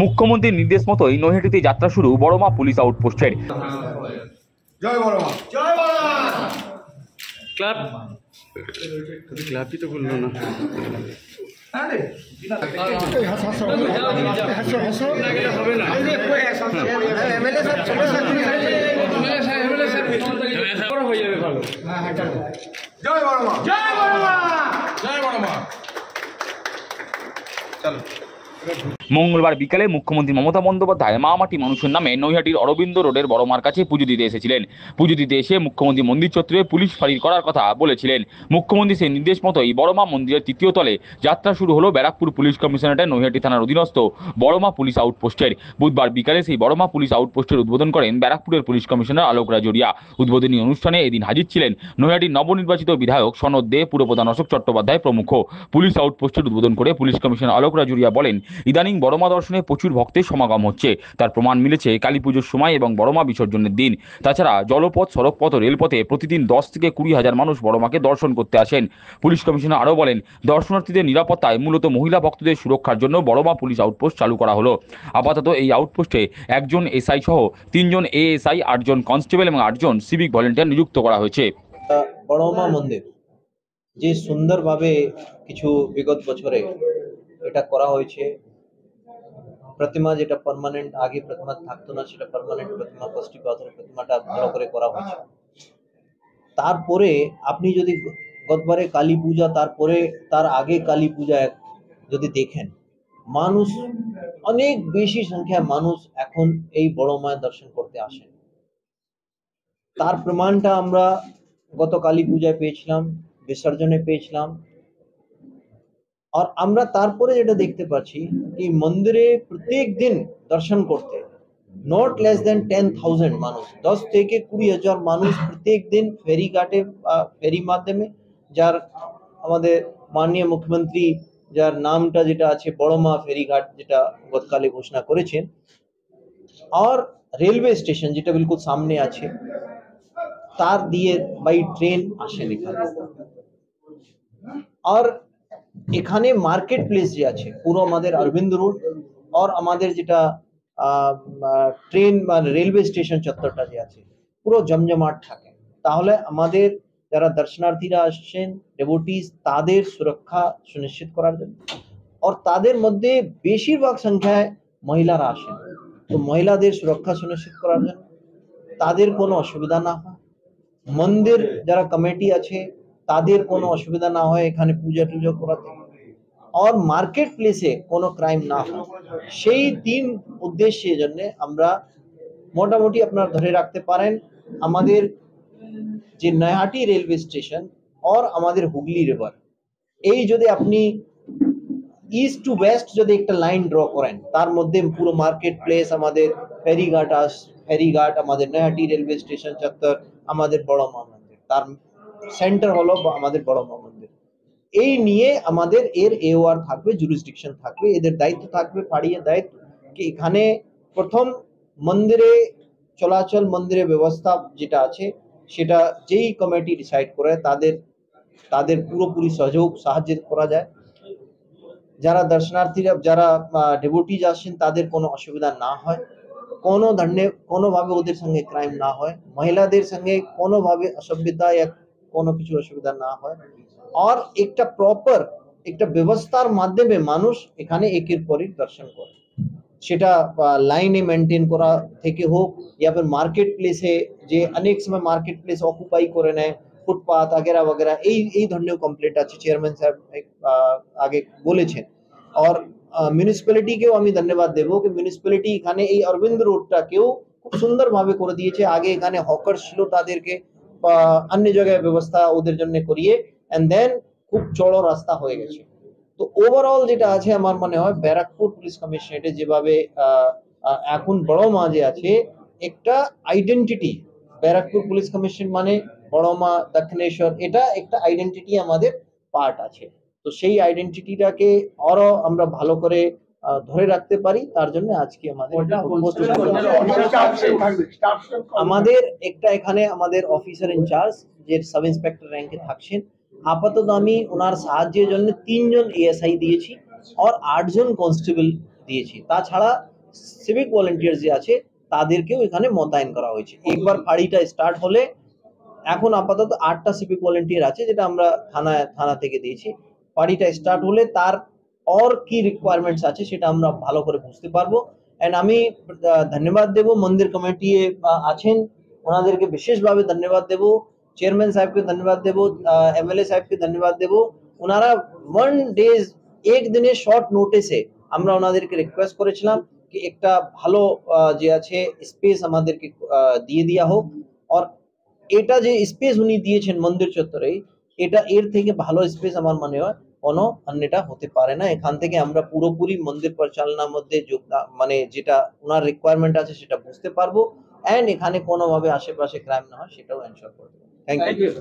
মুখ্যমন্ত্রীর নির্দেশ মতোই নৈহাটিতে যাত্রা শুরু বড়মা পুলিশ আউটপোস্টের। জয় বড়মা, জয় বড়মা। ক্লাব ক্লাবই তো বললো না। জয় বড়মা, জয় বড়মা, জয় বড়মা। চলো। মঙ্গলবার বিকালে মুখ্যমন্ত্রী মমতা বন্দ্যোপাধ্যায় মা মাটি মানুষের নামে নৈহাটির অরবিন্দ রোডের বড়মার কাছে পুজো দিতে এসেছিলেন। পুজো দিতে এসে মুখ্যমন্ত্রী মন্দির চত্বরে পুলিশ ফাঁড়ি করার কথা বলেছিলেন। মুখ্যমন্ত্রী সেই নির্দেশ মতোই বড়মা মন্দিরের তৃতীয় তলে যাত্রা শুরু হলো ব্যারাকপুর পুলিশ কমিশনারেটের নৈহাটি থানার অধীনস্থ বড়মা পুলিশ আউটপোস্টের। বুধবার বিকালে সেই বড়মা পুলিশ আউটপোস্টের উদ্বোধন করেন ব্যারাকপুরের পুলিশ কমিশনার আলোক রাজরিয়া। উদ্বোধনী অনুষ্ঠানে এদিন হাজির ছিলেন নৈহাটির নবনির্বাচিত বিধায়ক সনদ দে, পুরপ্রধান অশোক চট্টোপাধ্যায় প্রমুখ। পুলিশ আউটপোস্টের উদ্বোধন করে পুলিশ কমিশনার আলোক রাজরিয়া বলেন, ইদানিং বড়মা দর্শনে প্রচুর ভক্তের সমাগম হচ্ছে। তার প্রমাণ মিলেছে কালী পুজোর সময় এবং বড়মা বিসর্জনের দিন। তাছাড়া জলপথ, সড়কপথ ও রেলপথে প্রতিদিন 10 থেকে 20 হাজার মানুষ বড়মাকে দর্শন করতে আসেন। পুলিশ কমিশনার আরও বলেন, দর্শনার্থীদের নিরাপত্তায় মূলত মহিলা ভক্তদের সুরক্ষার জন্য বড়মা পুলিশ আউটপোস্ট চালু করা হলো। আপাতত এই আউটপোস্টে 1 জন এসআই সহ 3 জন এএসআই, 8 জন কনস্টেবল এবং 8 জন সিভিক ভলেন্টিয়ার নিযুক্ত করা হয়েছে। বড়মা মন্দির যে সুন্দরভাবে কিছু বিগত বছরে এটা করা হয়েছে, প্রতিমা যেটা পার্মানেন্ট, আগে প্রতিমা থাকতো না সেটা পার্মানেন্ট প্রতিমা, ষষ্ঠী পাথরের প্রতিমাটা ভালো করে করা হয়েছে। তারপরে আপনি যদি গতবারে কালী পূজা, তারপরে তার আগে কালী পূজা যদি দেখেন, মানুষ অনেক বেশি সংখ্যায় মানুষ এখন এই বড় মায়ের দর্শন করতে আসেন। তার প্রমাণটা আমরা গত কালী পূজায় পেয়েছিলাম, বিসর্জনে পেয়েছিলাম। আর আমরা তারপরে যেটা দেখতে পাচ্ছি এই মন্দিরে প্রত্যেক দিন দর্শন করতে নট লেস দেন 10,000 মানুষ, 10 থেকে 20,000 মানুষ প্রত্যেক দিন ফেরি ঘাটে, ফেরি মাধ্যমে, যার আমাদের মাননীয় মুখ্যমন্ত্রী যার নামটা যেটা আছে বড়মা ফেরিঘাট, যেটা গতকালে ঘোষণা করেছেন, আর রেলওয়ে স্টেশন যেটা বিলকুল সামনে আছে, তার দিয়ে বাই ট্রেন আসেন এখানে। আর এখানে মার্কেট প্লেস যে আছে পুরো আমাদের অরবিন্দ রোড আর আমাদের যেটা ট্রেন বা রেলওয়ে স্টেশন চত্বরটা যে আছে পুরো জমজমাট থাকে। তাহলে আমাদের যারা দর্শনার্থীরা আসছেন, ডেভোটিস, তাদের সুরক্ষা সুনিশ্চিত করার জন্য, আর তাদের মধ্যে বেশিরভাগ সংখ্যায় মহিলারা আসেন, তো মহিলাদের সুরক্ষা সুনিশ্চিত করার জন্য তাদের কোনো অসুবিধা না হয়, মন্দির যারা কমিটি আছে তাদের কোনো অসুবিধা না হয় এখানে পূজা টুজা করাতে, আর মার্কেট প্লেসে কোনো ক্রাইম না হয়, সেই 3 উদ্দেশ্যের জন্য আমরা মোটামুটি আপনারা ধরে রাখতে পারেন আমাদের যে নৈহাটি রেলওয়ে স্টেশন আর আমাদের হুগলি রিভার, এই যদি আপনি ইস্ট টু ওয়েস্ট যদি একটা লাইন ড্র করেন, তার মধ্যে পুরো মার্কেট প্লেস, আমাদের ফেরিঘাট, আমাদের নৈহাটি রেলওয়ে স্টেশন চত্বর, আমাদের বড়মা মন্দির, তার সেন্টার হলো আমাদের বড়মা মন্দির। এই নিয়ে আমাদের এর এওআর থাকবে, জুরিসডিকশন থাকবে, এদের দায়িত্ব থাকবে, ফাঁড়ির দায়িত্ব কি এখানে প্রথম মন্দিরে চলাচল, মন্দিরের ব্যবস্থা যেটা আছে সেটা যেই কমিটি ডিসাইড করে তাদের পুরোপুরি সাহায্য করা যায়। যারা দর্শনার্থীরা, যারা ডেভোটিজ আসেন, তাদের কোনো অসুবিধা না হয়, কোনো ধরনের কোনোভাবে ওদের সঙ্গে ক্রাইম না হয়, মহিলাদের সঙ্গে কোনোভাবে অসভ্যতা या কোনো কিছু অসুবিধা না হয়, আর একটা প্রপার একটা ব্যবস্থার মাধ্যমে মানুষ এখানে একের পর এক দর্শন করে, সেটা লাইনে মেনটেন করা থেকে হোক, या फिर মার্কেট প্লেসে যে অনেক সময় মার্কেট প্লেস অকুপাই করে নেয়, ফুটপাথ আগেরা वगैरह, এই ধরনের কমপ্লেন্ট আছে, চেয়ারম্যান সাহেব আগে বলেছেন। আর মিউনিসিপ্যালিটিকেও আমি ধন্যবাদ দেব যে মিউনিসিপ্যালিটি এখানে এই অরবিন্দ রোডটাকেও খুব সুন্দরভাবে করে দিয়েছে। আগে এখানে হকার ছিল, তাদেরকে অন্য জায়গায় ব্যবস্থা ওদের জন্য করিয়ে এন্ড দেন খুব চড়ো রাস্তা হয়ে গেছে। তো ওভারঅল যেটা আছে আমার মনে হয় ব্যারাকপুর পুলিশ কমিশনারেটে যেভাবে এখন বড়মা যে আছে একটা আইডেন্টিটি, ব্যারাকপুর পুলিশ কমিশন মানে বড়মা, দক্ষিণেশ্বর, এটা একটা আইডেন্টিটি আমাদের পার্ট আছে। তো সেই আইডেন্টিটিটাকে আরো আমরা ভালো করে ধরে রাখতে পারি, তার জন্য আজকে আমাদের একটা এখানে আমাদের অফিসার ইনচার্জ যে সাব ইন্সপেক্টর র্যাঙ্কে থাকছেন, আপাতত আমি ওনার সাহায্যের জন্য 3 জন এএসআই দিয়েছি আর 8 জন কনস্টেবল দিয়েছি। তাছাড়া সিভিক ভলেন্টিয়ার যে আছে তাদেরকেও এখানে মোতায়েন করা হয়েছে। একবার ফাঁড়িটা স্টার্ট হলে এখন আপাতত 8টা সিভিক ভলেন্টিয়ার আছে, যেটা আমরা থানা থেকে দিয়েছি। ফাঁড়িটা স্টার্ট হলে তার কি রিকোয়ারমেন্টস আছে সেটা আমরা ভালো করে বুঝতে পারবো। এন্ড আমি ধন্যবাদ দেব মন্দির কমিটি আছেন, ওনাদেরকে বিশেষভাবে ধন্যবাদ দেব। চেয়ারম্যান সাহেবকে ধন্যবাদ দেব, এমএলএ সাহেবকে ধন্যবাদ দেব। ওনারা 1 ডেজ এক দিনের শর্ট নোটিসে আমরা ওনাদেরকে রিকোয়েস্ট করেছিলাম কি একটা ভালো যে আছে স্পেস আমাদেরকে দিয়ে দেওয়া হোক। আর এটা যে স্পেস উনি দিয়েছেন মন্দির চত্বরে, এটা এর থেকে ভালো স্পেস আমার মনে হয় কোনো অন্যটা হতে পারে না। এখান থেকে আমরা পুরোপুরি মন্দির পরিচালনার মধ্যে মানে যেটা ওনার রিকোয়ারমেন্ট আছে সেটা বুঝতে পারবো, এন্ড এখানে কোনোভাবে আশেপাশে ক্রাইম না হয় সেটাও এনশিওর করবো। Thank you.